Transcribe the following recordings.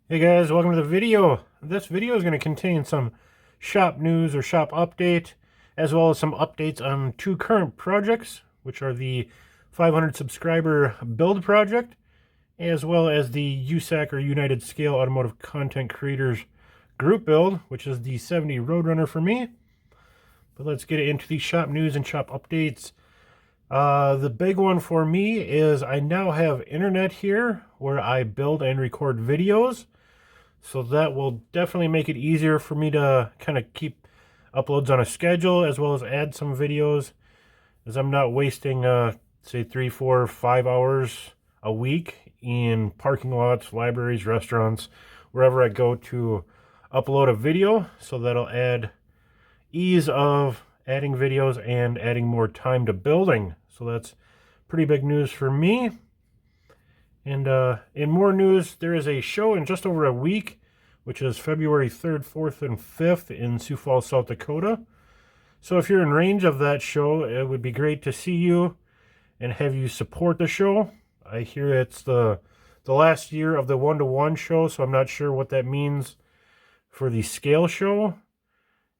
Hey guys, welcome to the video. This video is going to contain some shop news or shop update, as well as some updates on two current projects, which are the 500 subscriber build project, as well as the USACC or United Scale Automotive Content Creators group build, which is the 70 Roadrunner for me. But let's get into the shop news and shop updates. The big one for me is I now have internet here where I build and record videos. So that will definitely make it easier for me to kind of keep uploads on a schedule, as well as add some videos, as I'm not wasting, say, 3, 4, 5 hours a week in parking lots, libraries, restaurants, wherever I go to upload a video. So that'll add ease of adding videos and adding more time to building. So that's pretty big news for me. And in more news, there is a show in just over a week, which is February 3rd, 4th, and 5th in Sioux Falls, South Dakota. So if you're in range of that show, it would be great to see you and have you support the show. I hear it's the last year of the one-to-one show, so I'm not sure what that means for the scale show.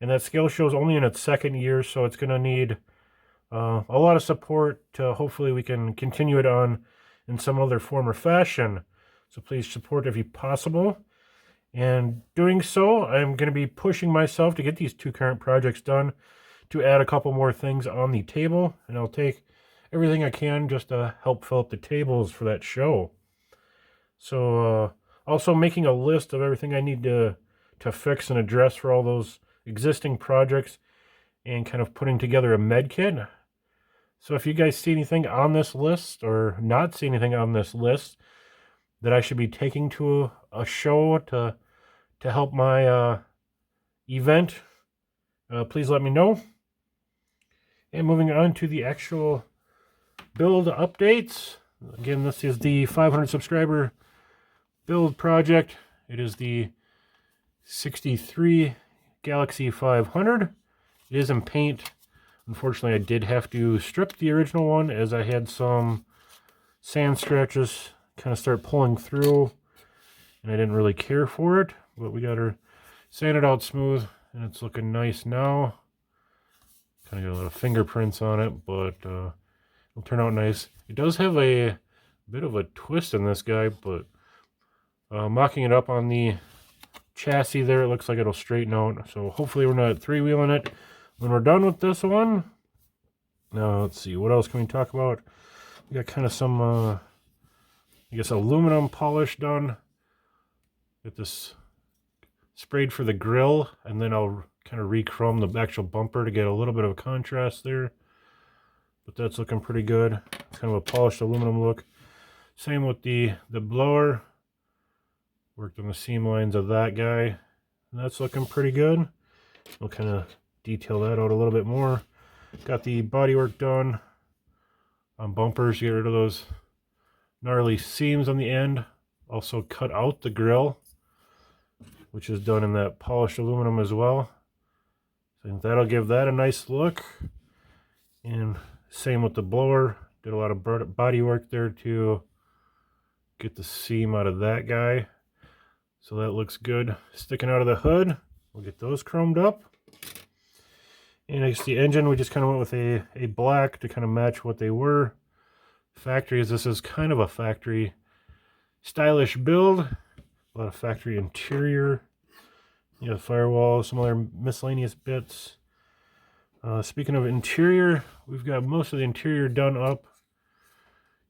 And that scale show is only in its second year, so it's going to need a lot of support to hopefully we can continue it on in some other form or fashion. So please support if you possible. And doing so, I'm going to be pushing myself to get these two current projects done, to add a couple more things on the table, and I'll take everything I can just to help fill up the tables for that show. So also making a list of everything I need to fix and address for all those existing projects, and kind of putting together a med kit. So if you guys see anything on this list or not see anything on this list that I should be taking to a show to help my event, please let me know. And moving on to the actual build updates. Again, this is the 500 subscriber build project. It is the 63 Galaxy 500. It is in paint. Unfortunately, I did have to strip the original one, as I had some sand scratches kind of start pulling through, and I didn't really care for it. But we got her sanded out smooth, and it's looking nice now. Kind of got a lot of fingerprints on it, but it'll turn out nice. It does have a bit of a twist in this guy, but mocking it up on the chassis there, it looks like it'll straighten out. So hopefully we're not three-wheeling it when we're done with this one. Now, let's see, what else can we talk about? We got kind of some, I guess, aluminum polish done. Get this sprayed for the grill, and then I'll kind of re-chrome the actual bumper to get a little bit of a contrast there. But that's looking pretty good. It's kind of a polished aluminum look. Same with the blower. Worked on the seam lines of that guy. And that's looking pretty good. We'll kind of detail that out a little bit more. Got the bodywork done on bumpers, get rid of those gnarly seams on the end. Also cut out the grill, which is done in that polished aluminum as well. So that'll give that a nice look. And same with the blower. Did a lot of body work there to get the seam out of that guy. So that looks good. Sticking out of the hood, we'll get those chromed up. And I guess the engine, we just kind of went with a black to kind of match what they were. Factory, as this is kind of a factory stylish build. A lot of factory interior. You know, firewall, some other miscellaneous bits. Speaking of interior, we've got most of the interior done up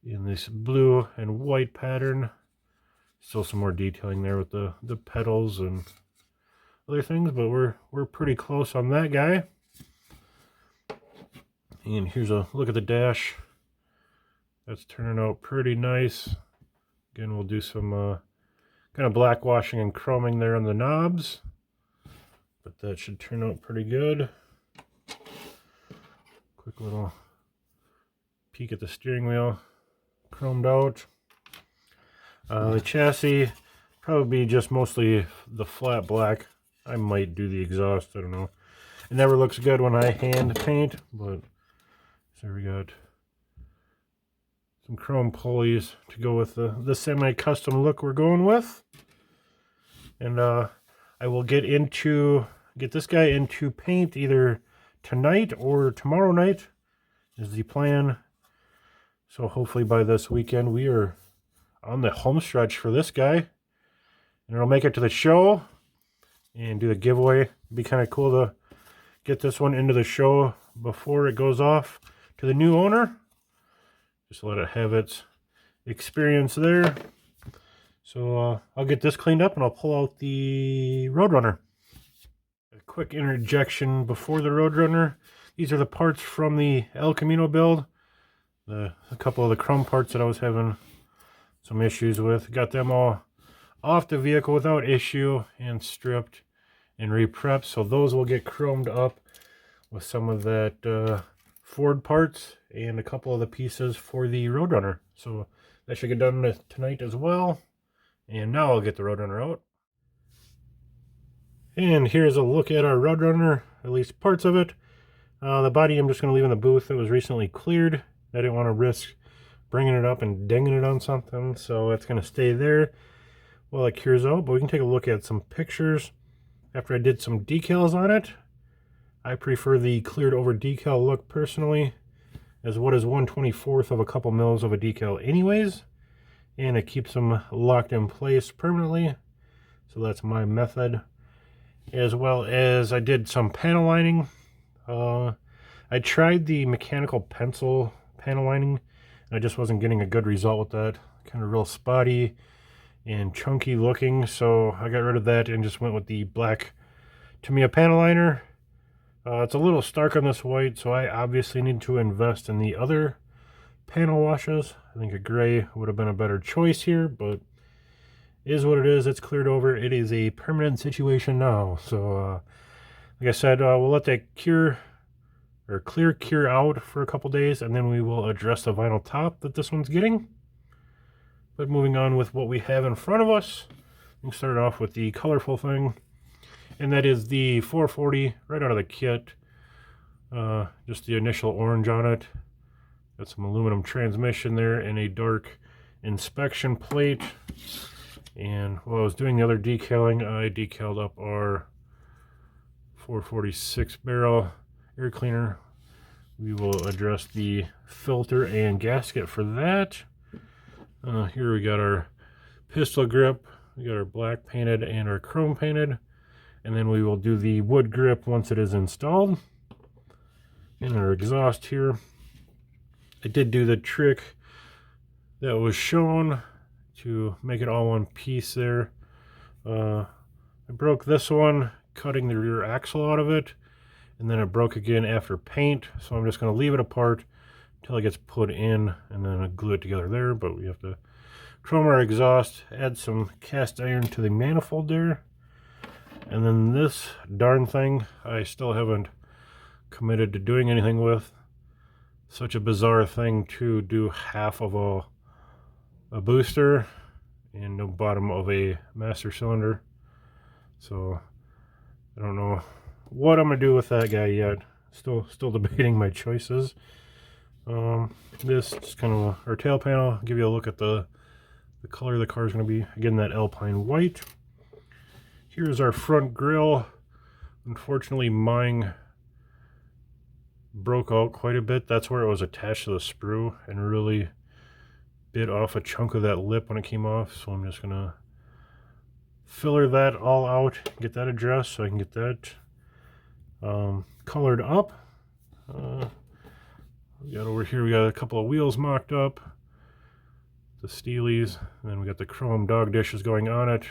in this blue and white pattern. Still some more detailing there with the pedals and other things, but we're pretty close on that guy. And here's a look at the dash. That's turning out pretty nice. Again, we'll do some kind of black washing and chroming there on the knobs, but that should turn out pretty good. Quick little peek at the steering wheel, chromed out. The chassis, probably just mostly the flat black. I might do the exhaust, I don't know. It never looks good when I hand paint, but so we got some chrome pulleys to go with the semi-custom look we're going with. And I will get this guy into paint either tonight or tomorrow night is the plan. So hopefully by this weekend we are on the home stretch for this guy, and it'll make it to the show and do the giveaway. It'd be kind of cool to get this one into the show before it goes off to the new owner. Just let it have its experience there. So I'll get this cleaned up and I'll pull out the Roadrunner. A quick interjection before the Roadrunner. These are the parts from the El Camino build. A couple of the chrome parts that I was having some issues with. Got them all off the vehicle without issue and stripped and re-prepped. So those will get chromed up with some of that Ford parts and a couple of the pieces for the Roadrunner. So that should get done tonight as well. And now I'll get the Roadrunner out. And here's a look at our Roadrunner, at least parts of it. The body I'm just going to leave in the booth. It was recently cleared. I didn't want to risk bringing it up and dinging it on something, so it's going to stay there while it cures out. But we can take a look at some pictures after I did some decals on it. I prefer the cleared over decal look personally, as what is 1/24 of a couple mils of a decal anyways, and it keeps them locked in place permanently. So that's my method. As well as I did some panel lining. I tried the mechanical pencil panel lining, and I just wasn't getting a good result with that. Kind of real spotty and chunky looking, so I got rid of that and just went with the black Tamiya panel liner. It's a little stark on this white, so I obviously need to invest in the other panel washes. I think a gray would have been a better choice here, but is what it is. It's cleared over. It is a permanent situation now. So like I said, we'll let that cure out for a couple days, and then we will address the vinyl top that this one's getting. But moving on with what we have in front of us, we can start off with the colorful thing, and that is the 440 right out of the kit. Just the initial orange on it. Got some aluminum transmission there and a dark inspection plate. And while I was doing the other decaling, I decaled up our 446 barrel air cleaner. We will address the filter and gasket for that. Here we got our pistol grip. We got our black painted and our chrome painted. And then we will do the wood grip once it is installed. And our exhaust here. I did do the trick that was shown to make it all one piece there. I broke this one cutting the rear axle out of it, and then it broke again after paint, so I'm just going to leave it apart until it gets put in, and then I glue it together there. But we have to chrome our exhaust, add some cast iron to the manifold there, and then this darn thing I still haven't committed to doing anything with. Such a bizarre thing to do half of a booster and no bottom of a master cylinder. So I don't know what I'm gonna do with that guy yet. Still debating my choices. This is kind of our tail panel. I'll give you a look at the color of the car is going to be. Again, that Alpine white. Here's our front grille. Unfortunately, mine broke out quite a bit. That's where it was attached to the sprue and really bit off a chunk of that lip when it came off. So I'm just going to filler that all out, get that addressed so I can get that colored up. We got over here, we got a couple of wheels mocked up, the Steelies, and then we got the chrome dog dishes going on it.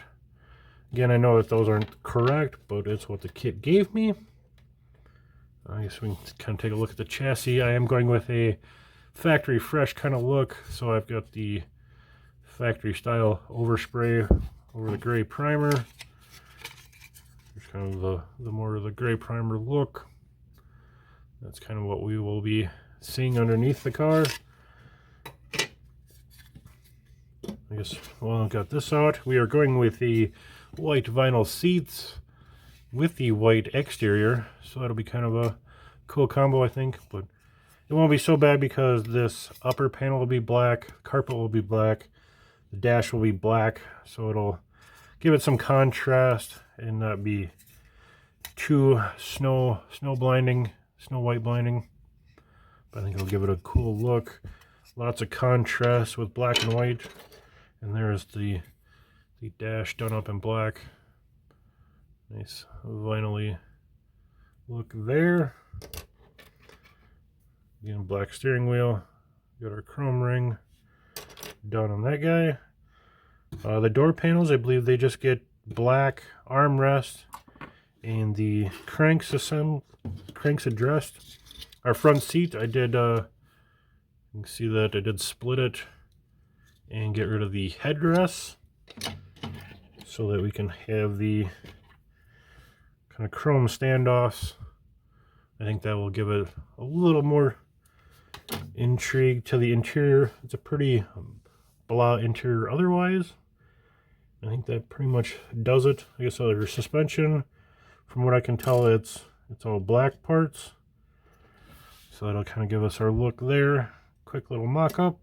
Again, I know that those aren't correct, but it's what the kit gave me. I guess we can kind of take a look at the chassis. I am going with a factory fresh kind of look, so I've got the factory style overspray over the gray primer. There's kind of the more of the gray primer look. That's kind of what we will be seeing underneath the car. I guess while I've got this out, we are going with the white vinyl seats with the white exterior, so that'll be kind of a cool combo, I think. But it won't be so bad because this upper panel will be black, carpet will be black, the dash will be black, so it'll give it some contrast and not be too snow white blinding. But I think it'll give it a cool look. Lots of contrast with black and white. And there's the dash done up in black. Nice vinyl-y look there. Again, black steering wheel. Got our chrome ring done on that guy. The door panels, I believe they just get black armrest and the cranks addressed. Our front seat, I did, you can see that I did split it and get rid of the headrests so that we can have the kind of chrome standoffs. I think that will give it a little more intrigue to the interior. It's a pretty blah interior otherwise. I think that pretty much does it. I guess our suspension, from what I can tell, it's all black parts. So that'll kind of give us our look there. Quick little mock-up.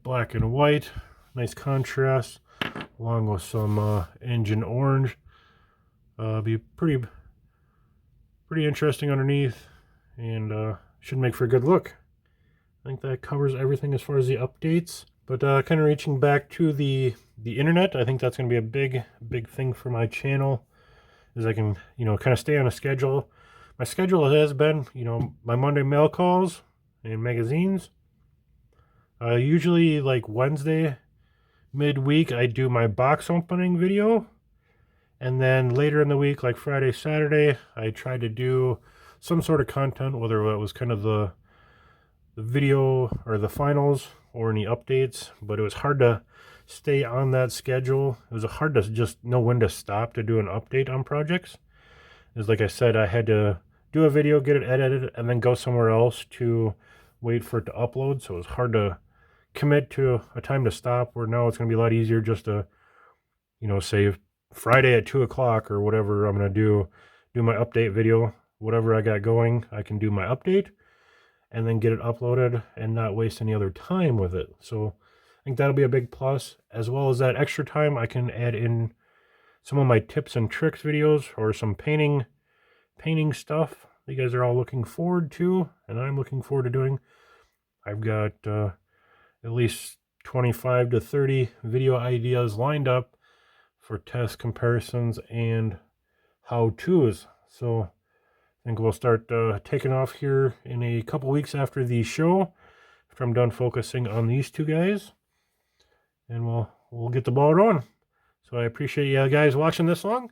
Black and white, nice contrast, along with some engine orange. Be pretty interesting underneath, and should make for a good look. I think that covers everything as far as the updates. But kind of reaching back to the internet, I think that's going to be a big thing for my channel, is I can, you know, kind of stay on a schedule. My schedule has been, you know, my Monday mail calls and magazines. Usually like Wednesday midweek I do my box opening video, and then later in the week, like Friday, Saturday, I try to do some sort of content, whether it was kind of the video or the finals or any updates. But it was hard to stay on that schedule. It was hard to just know when to stop to do an update on projects. It's like I said, I had to do a video, get it edited, and then go somewhere else to wait for it to upload. So it was hard to commit to a time to stop, where now it's going to be a lot easier just to, you know, say Friday at 2 o'clock or whatever I'm going to do my update video. Whatever I got going, I can do my update and then get it uploaded and not waste any other time with it. So I think that'll be a big plus. As well as that extra time, I can add in some of my tips and tricks videos, or some painting stuff that you guys are all looking forward to, and I'm looking forward to doing. I've got at least 25 to 30 video ideas lined up for test comparisons and how-tos. So I think we'll start taking off here in a couple weeks after the show, after I'm done focusing on these two guys, and we'll get the ball rolling. So I appreciate you guys watching this long.